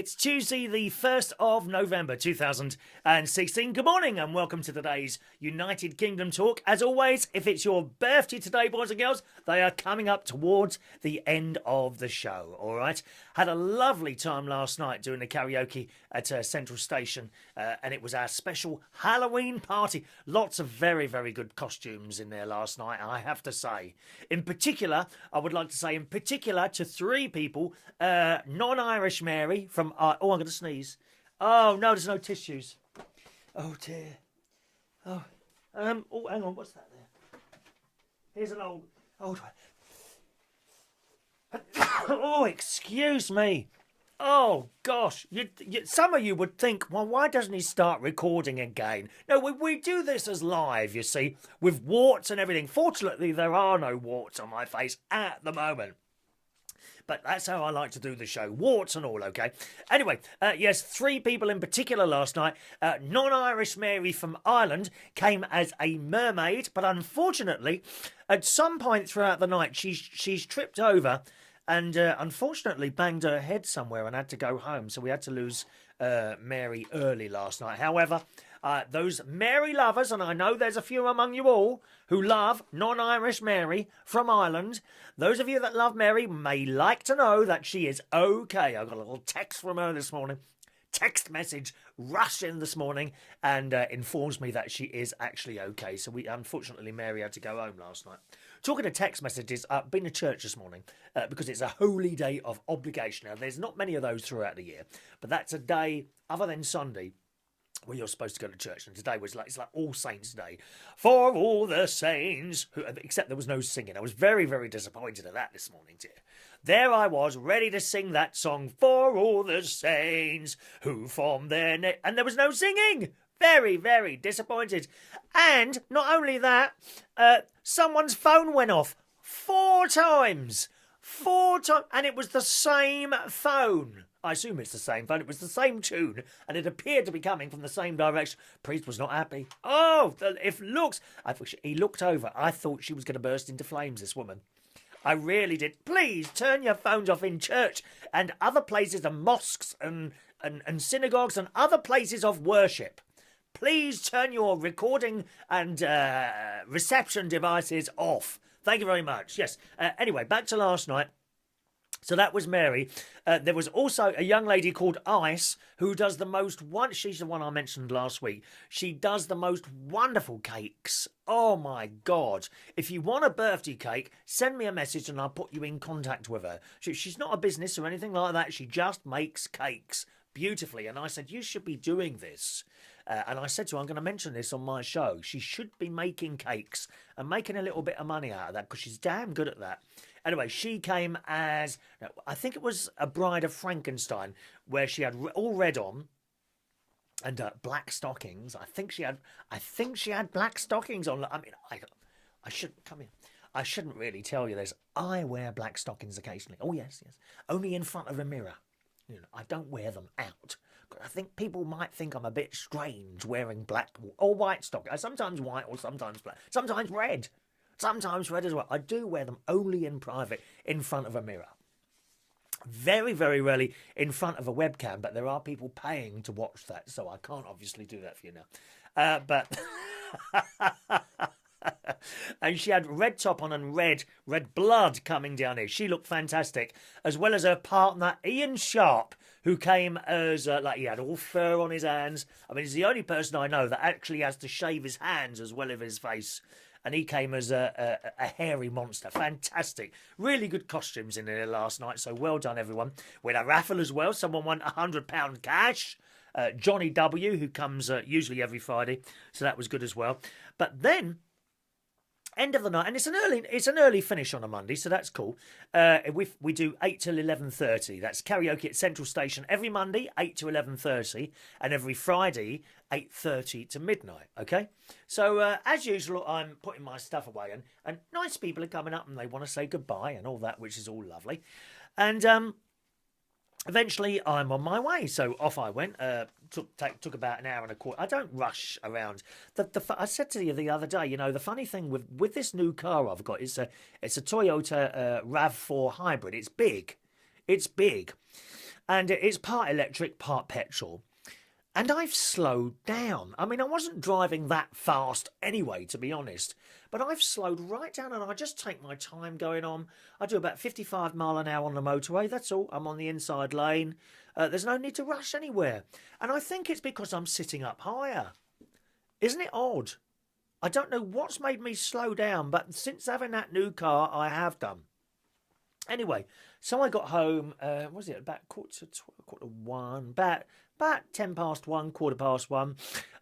It's Tuesday, the 1st of November 2016. Good morning and welcome to today's United Kingdom Talk. As always, if it's your birthday today, boys and girls, they are coming up towards the end of the show, all right? Had a lovely time last night doing the karaoke at Central Station, and it was our special Halloween party. Lots of very, very good costumes in there last night, I have to say. In particular, I would like to say in particular to three people, non-Irish Mary from... I'm going to sneeze. Oh, no, there's no tissues. Oh, dear. Oh, hang on, what's that there? Here's an old... Oh, excuse me. Oh, gosh. Some of you would think, well, why doesn't he start recording again? No, we do this as live, you see, with warts and everything. Fortunately, there are no warts on my face at the moment. But that's how I like to do the show. Warts and all, okay? Anyway, yes, three people in particular last night. Non-Irish Mary from Ireland came as a mermaid, but unfortunately, at some point throughout the night, she's tripped over and unfortunately banged her head somewhere and had to go home. So we had to lose Mary early last night. However, those Mary lovers, and I know there's a few among you all who love non-Irish Mary from Ireland, those of you that love Mary may like to know that she is okay. I got a little text from her this morning. Text message rushed in this morning and informs me that she is actually okay. So unfortunately, Mary had to go home last night. Talking of text messages, I've been to church this morning because it's a holy day of obligation. Now, there's not many of those throughout the year, but that's a day other than Sunday where you're supposed to go to church, and today was it's like All Saints' Day. For all the saints, except there was no singing. I was very, very disappointed at that this morning, dear. There I was, ready to sing that song, For all the saints who form their net, and there was no singing. Very, very disappointed. And not only that, someone's phone went off 4 times. 4 times, and it was the same phone. I assume it's the same phone. It was the same tune, and it appeared to be coming from the same direction. Priest was not happy. Oh, if looks... he looked over. I thought she was going to burst into flames, this woman. I really did. Please turn your phones off in church and other places and mosques and synagogues and other places of worship. Please turn your recording and reception devices off. Thank you very much. Yes. Anyway, back to last night. So that was Mary. There was also a young lady called Ice who does the most... She's the one I mentioned last week. She does the most wonderful cakes. Oh, my God. If you want a birthday cake, send me a message and I'll put you in contact with her. She's not a business or anything like that. She just makes cakes beautifully. And I said, you should be doing this. And I said to her, I'm going to mention this on my show. She should be making cakes and making a little bit of money out of that because she's damn good at that. Anyway, she came as, I think it was a Bride of Frankenstein, where she had all red on and black stockings. I think she had black stockings on. I mean, I shouldn't come in. I shouldn't really tell you this. I wear black stockings occasionally. Oh yes, only in front of a mirror. You know, I don't wear them out. I think people might think I'm a bit strange wearing black or white stockings. Sometimes white or sometimes black. Sometimes red. Sometimes red as well. I do wear them only in private, in front of a mirror. Very, very rarely in front of a webcam, but there are people paying to watch that, so I can't obviously do that for you now. But and she had red top on and red blood coming down here. She looked fantastic, as well as her partner Ian Sharp, who came as he had all fur on his hands. I mean, he's the only person I know that actually has to shave his hands as well as his face. And he came as a hairy monster. Fantastic. Really good costumes in there last night. So well done, everyone. We had a raffle as well. Someone won £100 cash. Johnny W., who comes usually every Friday. So that was good as well. But then, end of the night, and it's an early finish on a Monday, so that's cool. We do 8 till 11:30. That's karaoke at Central Station every Monday, 8 to 11:30, and every Friday, 8:30 to midnight. Okay, so as usual, I'm putting my stuff away, and nice people are coming up and they want to say goodbye and all that, which is all lovely, and eventually, I'm on my way, so off I went. Took about an hour and a quarter. I don't rush around. I said to you the other day, you know, the funny thing with this new car I've got, it's a Toyota RAV4 hybrid. It's big, And it's part electric, part petrol. And I've slowed down. I mean, I wasn't driving that fast anyway, to be honest. But I've slowed right down and I just take my time going on. I do about 55 mile an hour on the motorway. That's all. I'm on the inside lane. There's no need to rush anywhere. And I think it's because I'm sitting up higher. Isn't it odd? I don't know what's made me slow down, but since having that new car, I have done. Anyway, so I got home, was it about quarter to one, about 10 past one, quarter past one,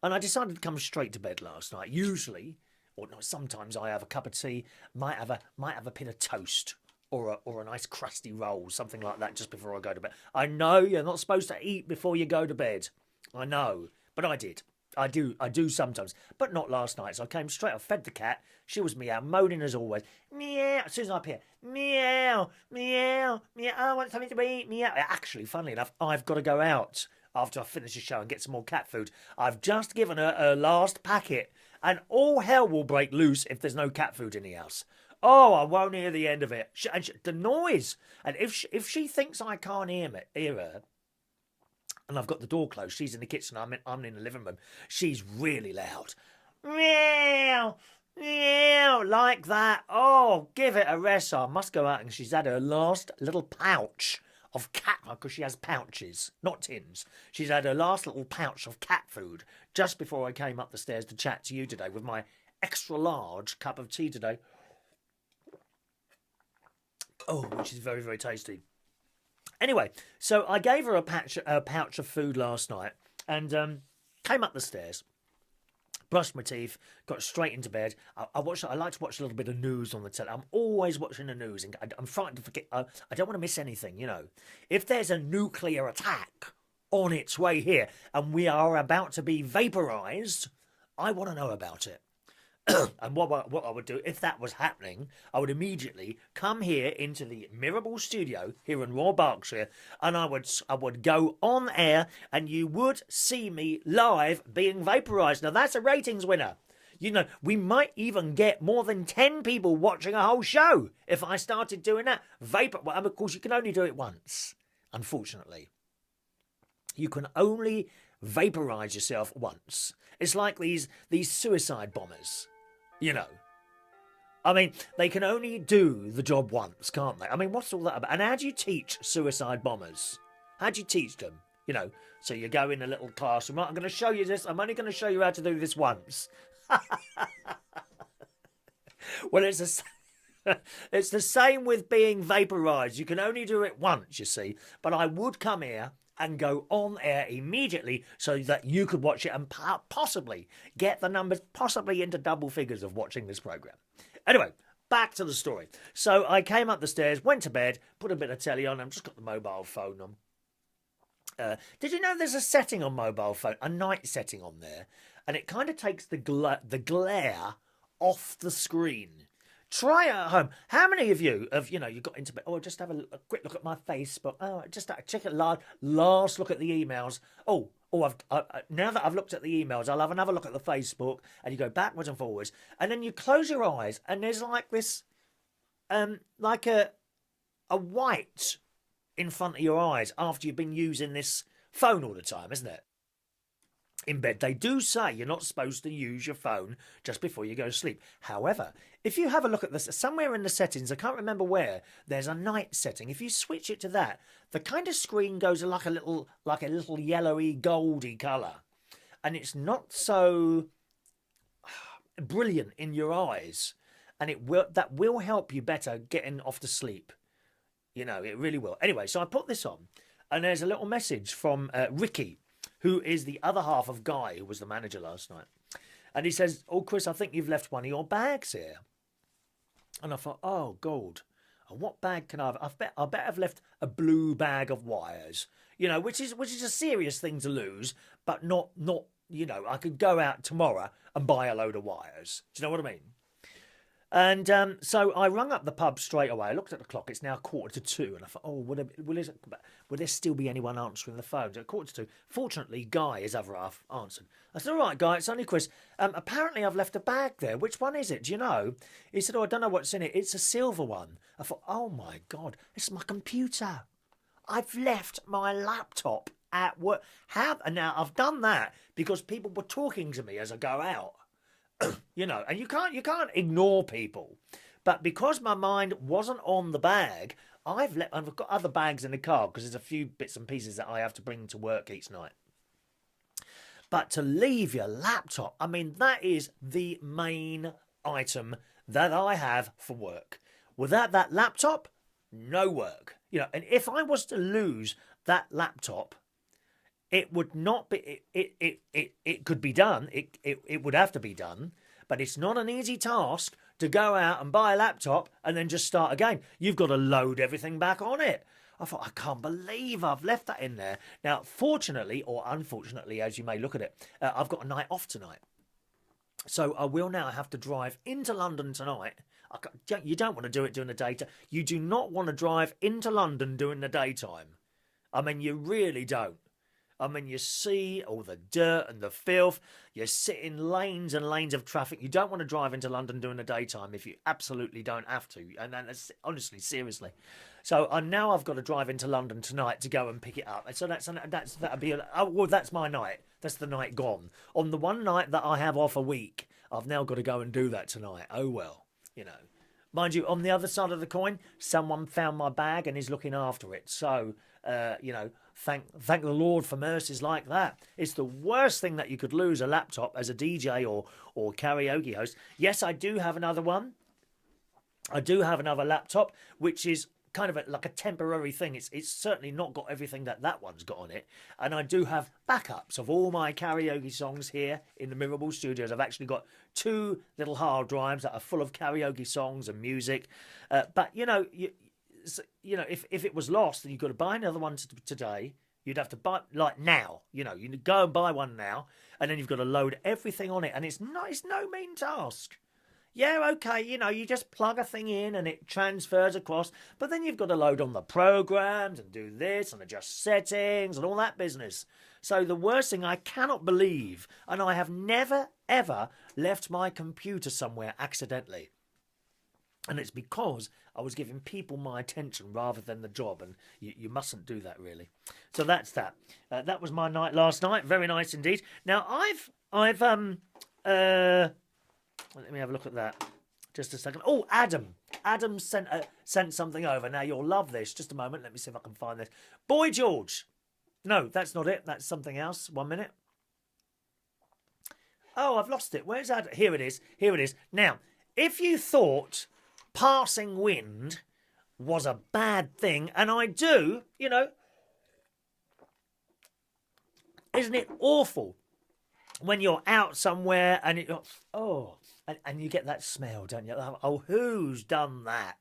and I decided to come straight to bed last night. Usually, or no, sometimes I have a cup of tea, might have a bit of toast or a nice crusty roll, something like that, just before I go to bed. I know you're not supposed to eat before you go to bed. I know, but I did. I do sometimes, but not last night. So I came straight. I fed the cat. She was meow, moaning as always. Meow. As soon as I appear, meow, meow, meow. I want something to eat. Meow. Actually, funnily enough, I've got to go out after I finish the show and get some more cat food. I've just given her her last packet, and all hell will break loose if there's no cat food in the house. Oh, I won't hear the end of it. The noise, and if she thinks I can't hear her. And I've got the door closed. She's in the kitchen. I'm in the living room. She's really loud. Meow, meow, like that. Oh, give it a rest. So I must go out, and she's had her last little pouch of cat, because she has pouches, not tins. She's had her last little pouch of cat food just before I came up the stairs to chat to you today with my extra large cup of tea today. Oh, which is very, very tasty. Anyway, so I gave her a pouch of food last night and came up the stairs, brushed my teeth, got straight into bed. I like to watch a little bit of news on the telly. I'm always watching the news, and I'm frightened to forget. I don't want to miss anything, you know. If there's a nuclear attack on its way here and we are about to be vaporised, I want to know about it. And what I would do if that was happening, I would immediately come here into the Mirrorball studio here in Royal Berkshire, and I would go on air, and you would see me live being vaporised. Now that's a ratings winner. You know, we might even get more than 10 people watching a whole show if I started doing that. Well, of course, you can only do it once, unfortunately. You can only vaporise yourself once. It's like these suicide bombers. You know, I mean, they can only do the job once, can't they? I mean, what's all that about? And how do you teach suicide bombers? How do you teach them? You know, so you go in a little classroom. Right, I'm going to show you this. I'm only going to show you how to do this once. Well, it's the same with being vaporised. You can only do it once, you see. But I would come here and go on air immediately so that you could watch it and possibly get the numbers possibly into double figures of watching this programme. Anyway, back to the story. So I came up the stairs, went to bed, put a bit of telly on. I've just got the mobile phone on. Did you know there's a setting on mobile phone, a night setting on there, and it kind of takes the glare off the screen? Try it at home. How many of you have, you got into bed? Oh, just have a quick look at my Facebook. Oh, just check it last look at the emails. Now that I've looked at the emails, I'll have another look at the Facebook, and you go backwards and forwards, and then you close your eyes, and there's like this, like a white in front of your eyes after you've been using this phone all the time, isn't it? In bed, they do say you're not supposed to use your phone just before you go to sleep. However, if you have a look at this, somewhere in the settings, I can't remember where, there's a night setting. If you switch it to that, the kind of screen goes like a little yellowy, goldy colour. And it's not so brilliant in your eyes. And that will help you better getting off to sleep. You know, it really will. Anyway, so I put this on, and there's a little message from Ricky, who is the other half of Guy, who was the manager last night. And he says, "Oh, Chris, I think you've left one of your bags here." And I thought, oh, God, and what bag can I have? I bet I've left a blue bag of wires, you know, which is a serious thing to lose, but not, you know, I could go out tomorrow and buy a load of wires. Do you know what I mean? And so I rung up the pub straight away. I looked at the clock. It's now 1:45. And I thought, oh, will there still be anyone answering the phone? So at 1:45. Fortunately, Guy, his other half, answered. I said, all right, Guy, it's only Chris. Apparently, I've left a bag there. Which one is it? Do you know? He said, oh, I don't know what's in it. It's a silver one. I thought, oh, my God, it's my computer. I've left my laptop at work. And now I've done that because people were talking to me as I go out. You know, and you can't ignore people. But because my mind wasn't on the bag, I've got other bags in the car because there's a few bits and pieces that I have to bring to work each night. But to leave your laptop, I mean, that is the main item that I have for work. Without that laptop, no work. You know, and if I was to lose that laptop, it would not be. It could be done. It would have to be done. But it's not an easy task to go out and buy a laptop and then just start again. You've got to load everything back on it. I thought, I can't believe I've left that in there. Now, fortunately, or unfortunately, as you may look at it, I've got a night off tonight. So I will now have to drive into London tonight. You don't want to do it during the daytime. You do not want to drive into London during the daytime. I mean, you really don't. I mean, you see all the dirt and the filth. You sit in lanes and lanes of traffic. You don't want to drive into London during the daytime if you absolutely don't have to. And that's, honestly, seriously. So now I've got to drive into London tonight to go and pick it up. And so that'd be that's my night. That's the night gone. On the one night that I have off a week, I've now got to go and do that tonight. Oh well, you know. Mind you, on the other side of the coin, someone found my bag and is looking after it. So, you know, thank the Lord for mercies like that. It's the worst thing that you could lose a laptop as a DJ or karaoke host. Yes, I do have another one. I do have another laptop, which is kind of like a temporary thing. It's certainly not got everything that one's got on it. And I do have backups of all my karaoke songs here in the Mirable Studios. I've actually got 2 little hard drives that are full of karaoke songs and music. But, you know, if it was lost and you've got to buy another one today, you'd have to buy, like now, you know, you go and buy one now, and then you've got to load everything on it. And it's no mean task. Yeah, okay, you know, you just plug a thing in and it transfers across, but then you've got to load on the programs and do this and adjust settings and all that business. So the worst thing, I cannot believe, and I have never, ever left my computer somewhere accidentally. And it's because I was giving people my attention rather than the job, and you mustn't do that, really. So that's that. That was my night last night. Very nice indeed. Now, let me have a look at that. Just a second. Oh, Adam. Adam sent something over. Now, you'll love this. Just a moment. Let me see if I can find this. Boy George. No, that's not it. That's something else. 1 minute. Oh, I've lost it. Where's Adam? Here it is. Here it is. Now, if you thought passing wind was a bad thing, and I do, you know, isn't it awful when you're out somewhere and and you get that smell, don't you? Oh, who's done that?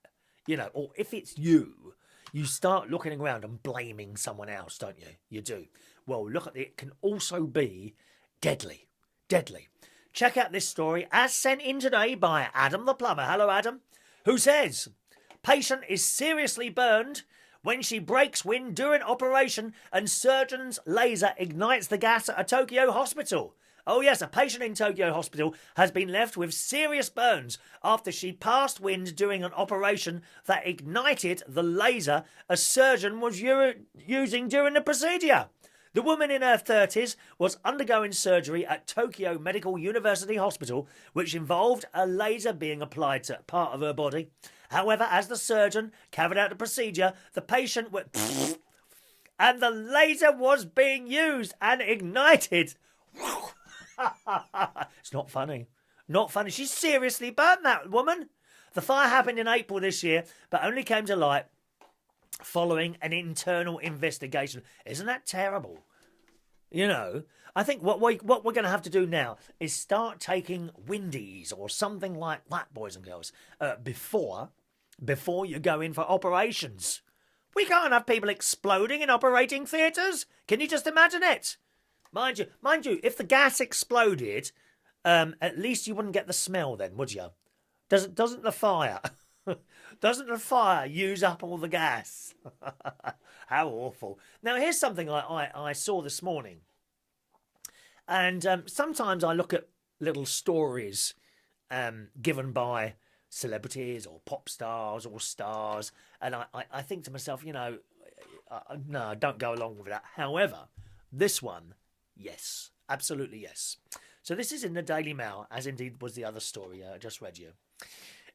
You know, or if it's you, you start looking around and blaming someone else, don't you? You do. Well, look at it. It can also be deadly. Deadly. Check out this story as sent in today by Adam the plumber. Hello, Adam. Who says, patient is seriously burned when she breaks wind during operation and surgeon's laser ignites the gas at a Tokyo hospital. Oh yes, a patient in Tokyo hospital has been left with serious burns after she passed wind during an operation that ignited the laser a surgeon was using during the procedure. The woman in her 30s was undergoing surgery at Tokyo Medical University Hospital, which involved a laser being applied to part of her body. However, as the surgeon carried out the procedure, the patient went and the laser was being used and ignited. It's not funny. Not funny. She seriously burnt that woman. The fire happened in April this year, but only came to light following an internal investigation. Isn't that terrible? You know, I think what we're going to have to do now is start taking windies or something like that, boys and girls, before you go in for operations. We can't have people exploding in operating theatres. Can you just imagine it? Mind you, if the gas exploded, at least you wouldn't get the smell then, would you? Doesn't the fire use up all the gas? How awful. Now, here's something I saw this morning. And sometimes I look at little stories given by celebrities or pop stars or stars, and I think to myself, you know, no, don't go along with that. However, this one, yes, absolutely yes. So this is in the Daily Mail, as indeed was the other story I just read you.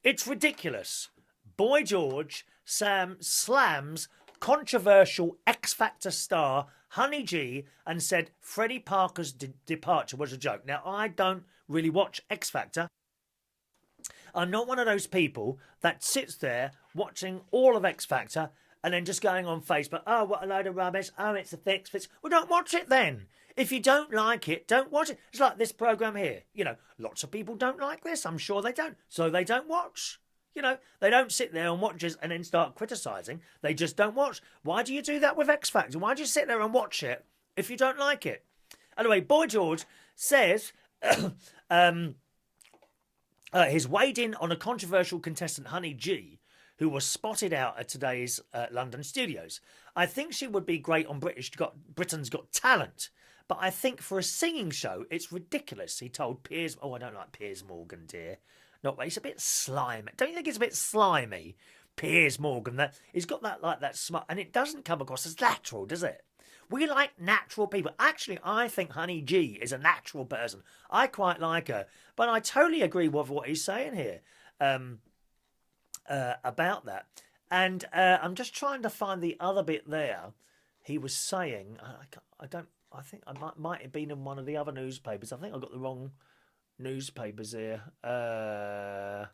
It's ridiculous. Boy George slams controversial X Factor star Honey G and said Freddie Parker's departure was a joke. Now, I don't really watch X Factor. I'm not one of those people that sits there watching all of X Factor and then just going on Facebook, oh, what a load of rubbish, oh, it's a fix. Well, don't watch it then. If you don't like it, don't watch it. It's like this programme here. You know, lots of people don't like this. I'm sure they don't. So they don't watch. You know, they don't sit there and watch this and then start criticising. They just don't watch. Why do you do that with X Factor? Why do you sit there and watch it if you don't like it? Anyway, Boy George says he's weighed in on a controversial contestant, Honey G, who was spotted out at today's London studios. I think she would be great on Britain's Got Talent, but I think for a singing show, it's ridiculous, he told Piers... Oh, I don't like Piers Morgan, dear. Not, he's a bit slimy. Don't you think it's a bit slimy? Piers Morgan, he's got that smart... And it doesn't come across as natural, does it? We like natural people. Actually, I think Honey G is a natural person. I quite like her. But I totally agree with what he's saying here about that. And I'm just trying to find the other bit there. He was saying... I think I might have been in one of the other newspapers. I think I got the wrong newspapers here. Let's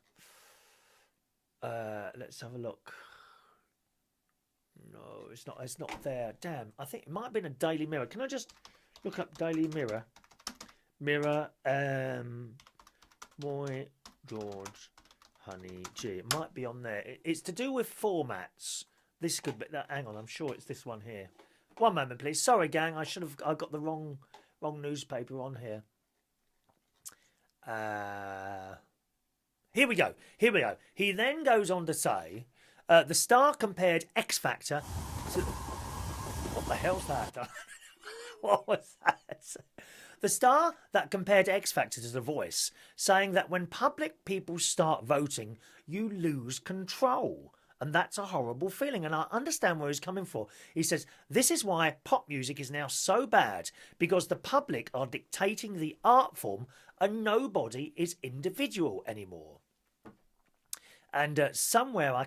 have a look. No, it's not there. Damn, I think it might have been a Daily Mirror. Can I just look up Daily Mirror? Boy George Honey G. It might be on there. It's to do with formats. This could be... Hang on, I'm sure it's this one here. One moment, please. Sorry, gang. I got the wrong newspaper on here. Here we go. He then goes on to say, the star compared X Factor to... What the hell's that? What was that? The star that compared X Factor to The Voice, saying that when public people start voting, you lose control. And that's a horrible feeling. And I understand where he's coming from. He says, this is why pop music is now so bad, because the public are dictating the art form and nobody is individual anymore. And somewhere, I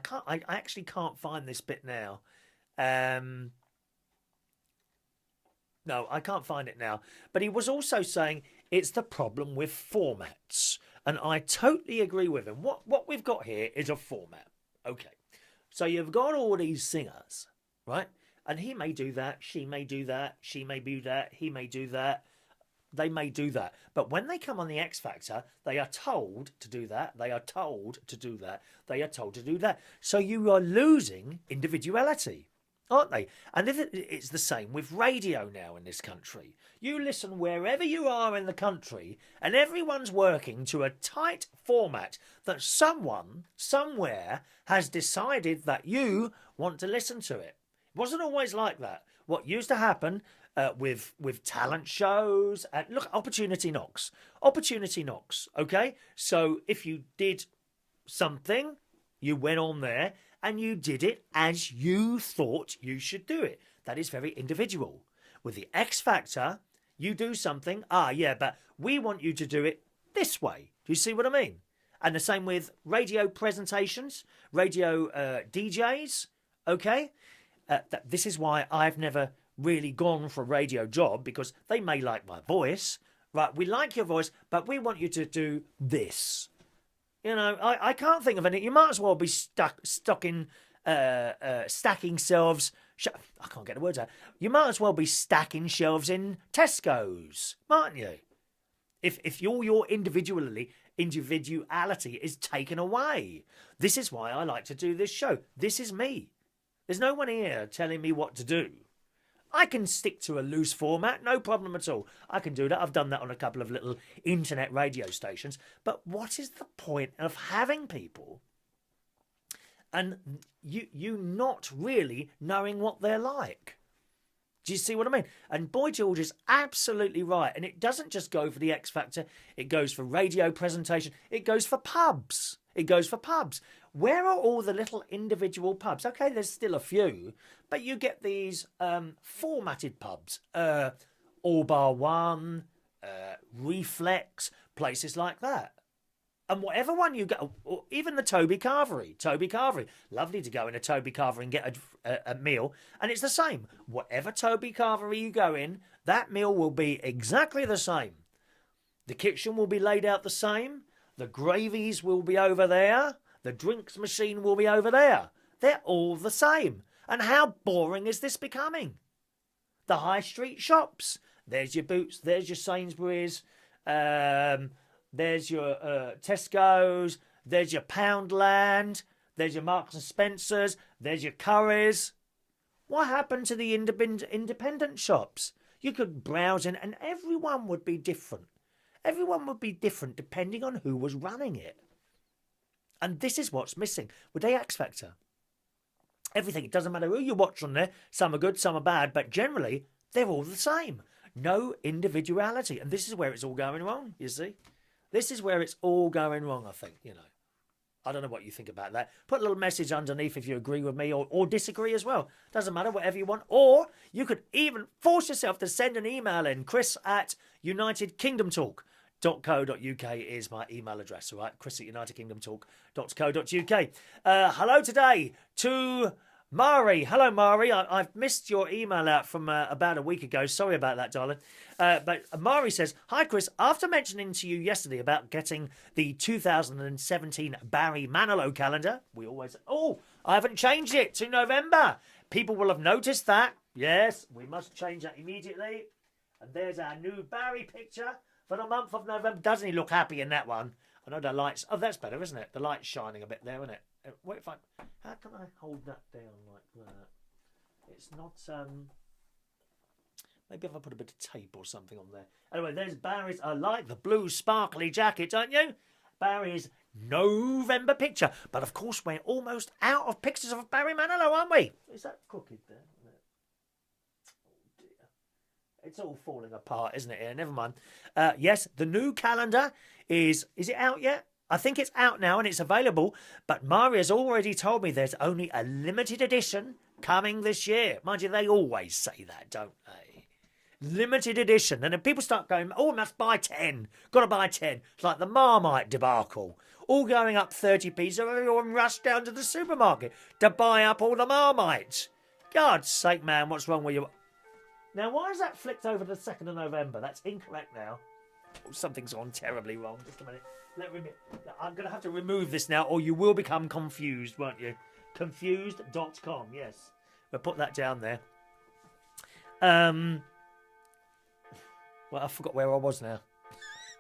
actually can't find this bit now. No, I can't find it now. But he was also saying it's the problem with formats. And I totally agree with him. What we've got here is a format. Okay. So you've got all these singers, right? And he may do that, she may do that, she may do that, he may do that, they may do that. But when they come on the X Factor, they are told to do that, they are told to do that, they are told to do that. So you are losing individuality, aren't they? And it's the same with radio now in this country. You listen wherever you are in the country, and everyone's working to a tight format that someone, somewhere, has decided that you want to listen to it. It wasn't always like that. What used to happen with talent shows, and look, Opportunity Knocks, okay? So if you did something, you went on there, and you did it as you thought you should do it. That is very individual. With the X Factor, you do something, but we want you to do it this way. Do you see what I mean? And the same with radio presentations, radio DJs, okay? This is why I've never really gone for a radio job, because they may like my voice. Right, we like your voice, but we want you to do this. You know, I can't think of any. You might as well be stacking shelves. I can't get the words out. You might as well be stacking shelves in Tesco's, mightn't you? If your individuality is taken away. This is why I like to do this show. This is me. There's no one here telling me what to do. I can stick to a loose format, no problem at all. I can do that. I've done that on a couple of little internet radio stations. But what is the point of having people and you not really knowing what they're like? Do you see what I mean? And Boy George is absolutely right. And it doesn't just go for the X Factor. It goes for radio presentation. It goes for pubs. It goes for pubs. Where are all the little individual pubs? Okay, there's still a few, but you get these formatted pubs. All Bar One, Reflex, places like that. And whatever one you go, or even the Toby Carvery. Lovely to go in a Toby Carvery and get a meal. And it's the same. Whatever Toby Carvery you go in, that meal will be exactly the same. The kitchen will be laid out the same. The gravies will be over there. The drinks machine will be over there. They're all the same. And how boring is this becoming? The high street shops. There's your Boots. There's your Sainsbury's. There's your Tesco's. There's your Poundland. There's your Marks and Spencer's. There's your Currys. What happened to the independent shops? You could browse in and everyone would be different. Everyone would be different depending on who was running it. And this is what's missing with the X Factor. Everything, it doesn't matter who you watch on there. Some are good, some are bad, but generally they're all the same. No individuality. And this is where it's all going wrong, you see. This is where it's all going wrong, I think, you know. I don't know what you think about that. Put a little message underneath if you agree with me or disagree as well. Doesn't matter, whatever you want. Or you could even force yourself to send an email in. Chris@UnitedKingdomTalk.co.uk is my email address, all right? Chris@UnitedKingdomTalk.co.uk. Hello today to Mari. Hello, Mari. I've missed your email out from about a week ago. Sorry about that, darling. But Mari says, "Hi, Chris. After mentioning to you yesterday about getting the 2017 Barry Manilow calendar, we always... Oh, I haven't changed it to November. People will have noticed that. Yes, we must change that immediately. And there's our new Barry picture for the month of November. Doesn't he look happy in that one? I know the lights... Oh, that's better, isn't it? The light's shining a bit there, isn't it? Wait, if I... How can I hold that down like that? It's not... Maybe if I put a bit of tape or something on there. Anyway, there's Barry's... I like the blue sparkly jacket, don't you? Barry's November picture. But of course, we're almost out of pictures of Barry Manilow, aren't we? Is that crooked there? Oh, dear. It's all falling apart, isn't it? Here, never mind. Yes, the new calendar is... Is it out yet? I think it's out now and it's available. But Mari has already told me there's only a limited edition coming this year. Mind you, they always say that, don't they? Limited edition. And then people start going, oh, must buy 10. Got to buy 10. It's like the Marmite debacle. All going up 30p, so everyone rushed down to the supermarket to buy up all the Marmites. God's sake, man, what's wrong with you? Now, why is that flicked over to the 2nd of November? That's incorrect now. Oh, something's gone terribly wrong. Just a minute. I'm going to have to remove this now, or you will become confused, won't you? Confused.com, yes. We'll put that down there. Well, I forgot where I was now.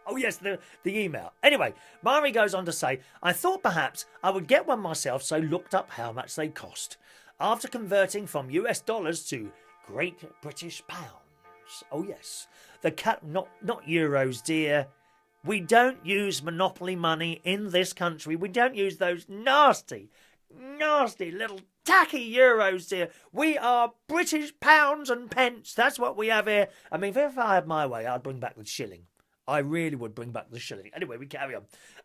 Oh, yes, the email. Anyway, Mari goes on to say, I thought perhaps I would get one myself, so looked up how much they cost. After converting from US dollars to Great British pounds. Oh, yes. Not euros, dear. We don't use monopoly money in this country. We don't use those nasty little tacky euros, dear. We are British pounds and pence. That's what we have here. I mean, if I had my way, I'd bring back the shilling. I really would bring back the shilling. Anyway, we carry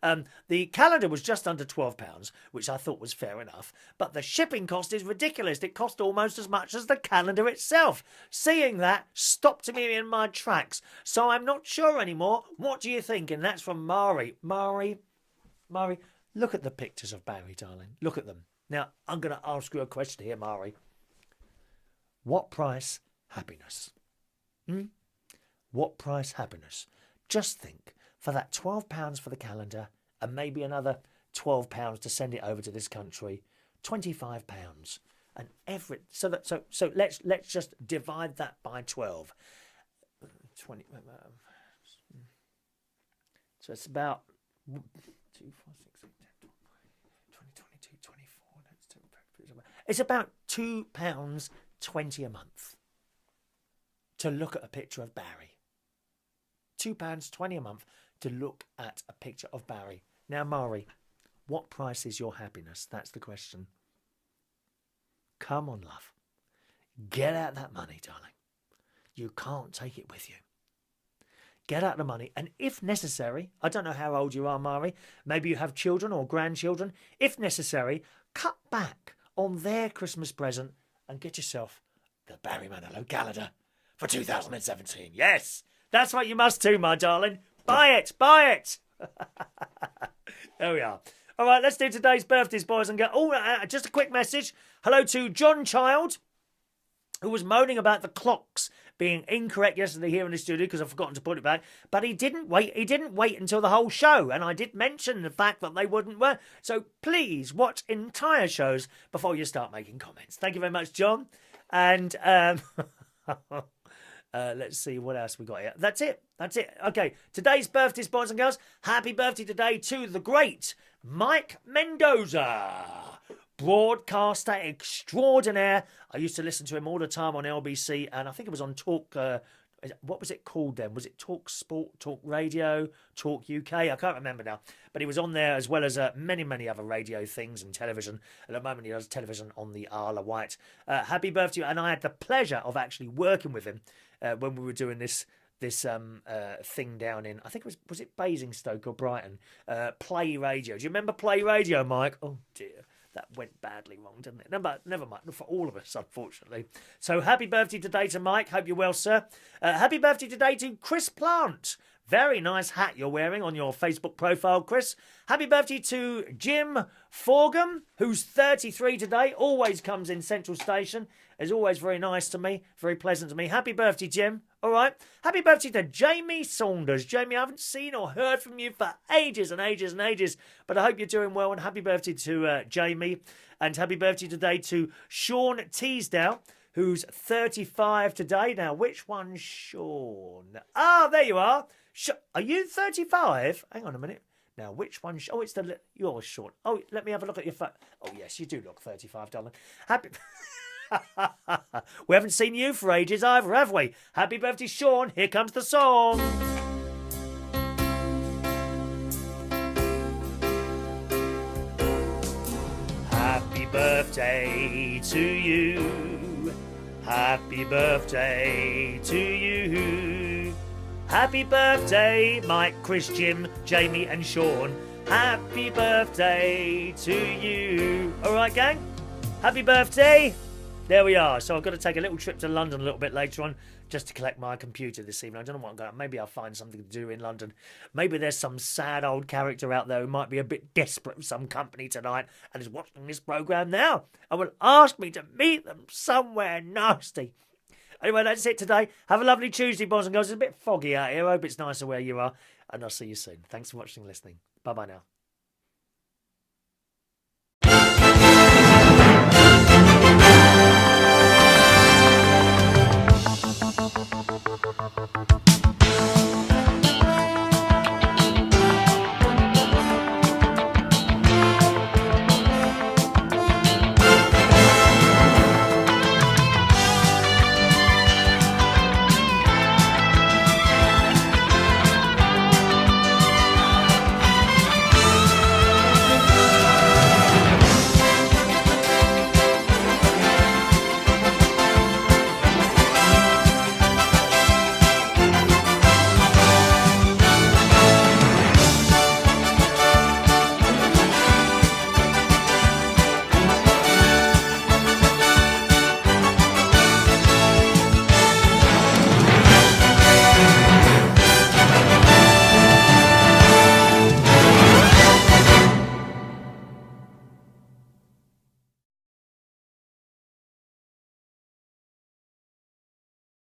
on. The calendar was just under £12, which I thought was fair enough. But the shipping cost is ridiculous. It cost almost as much as the calendar itself. Seeing that stopped me in my tracks. So I'm not sure anymore. What do you think? And that's from Mari. Mari, look at the pictures of Barry, darling. Look at them. Now, I'm going to ask you a question here, Mari. What price happiness? What price happiness? Just think, for that £12 for the calendar and maybe another £12 to send it over to this country, £25. And so let's just divide that by 12. 20. So it's about 2, 4, 6, 8, 10, 20, 22, 24. It's about £2.20 a month to look at a picture of Barry. £2.20 a month to look at a picture of Barry. Now, Mari, what price is your happiness? That's the question. Come on, love. Get out that money, darling. You can't take it with you. get out the money, and if necessary, I don't know how old you are, Mari, maybe you have children or grandchildren, if necessary, cut back on their Christmas present and get yourself the Barry Manilow calendar for 2017. Yes, that's what you must do, my darling. Buy it, buy it. There we are. All right, let's do today's birthdays, boys and girls. Oh, just a quick message. Hello to John Child, who was moaning about the clocks being incorrect yesterday here in the studio because I've forgotten to put it back. But he didn't wait. He didn't wait until the whole show, and I did mention the fact that they wouldn't work. So please watch entire shows before you start making comments. Thank you very much, John. And let's see what else we got here. That's it. That's it. Okay, today's birthdays, boys and girls. Happy birthday today to the great Mike Mendoza, broadcaster extraordinaire. I used to listen to him all the time on LBC, and I think it was on Talk. What was it called then? Was it Talk Sport, Talk Radio, Talk UK? I can't remember now. But he was on there as well as many, many other radio things and television. At the moment, he does television on the Isle of Wight. Happy birthday. And I had the pleasure of actually working with him when we were doing this thing down in, I think it was it Basingstoke or Brighton? Play Radio. Do you remember Play Radio, Mike? Oh, dear. That went badly wrong, didn't it? Never mind. For all of us, unfortunately. So happy birthday today to Mike. Hope you're well, sir. Happy birthday today to Chris Plant. Very nice hat you're wearing on your Facebook profile, Chris. Happy birthday to Jim Forgham, who's 33 today. Always comes in Central Station. Is always very nice to me. Very pleasant to me. Happy birthday, Jim. All right. Happy birthday to Jamie Saunders. Jamie, I haven't seen or heard from you for ages and ages and ages. But I hope you're doing well. And happy birthday to Jamie. And happy birthday today to Shaun Teasdale, who's 35 today. Now, which one's Shaun? Ah, there you are. Are you 35? Hang on a minute. Now, which one? Oh, it's you're Shaun. Oh, let me have a look at your phone. Oh, yes, you do look 35, darling. Happy... We haven't seen you for ages either, have we? Happy birthday, Shaun. Here comes the song. Happy birthday to you. Happy birthday to you. Happy birthday, Mike, Chris, Jim, Jamie and Shaun. Happy birthday to you. All right, gang? Happy birthday. There we are. So I've got to take a little trip to London a little bit later on just to collect my computer this evening. I don't know what I'm going to... Maybe I'll find something to do in London. Maybe there's some sad old character out there who might be a bit desperate for some company tonight and is watching this programme now and will ask me to meet them somewhere nasty. Anyway, that's it today. Have a lovely Tuesday, boys and girls. It's a bit foggy out here. I hope it's nicer where you are. And I'll see you soon. Thanks for watching and listening. Bye-bye now. Thank you.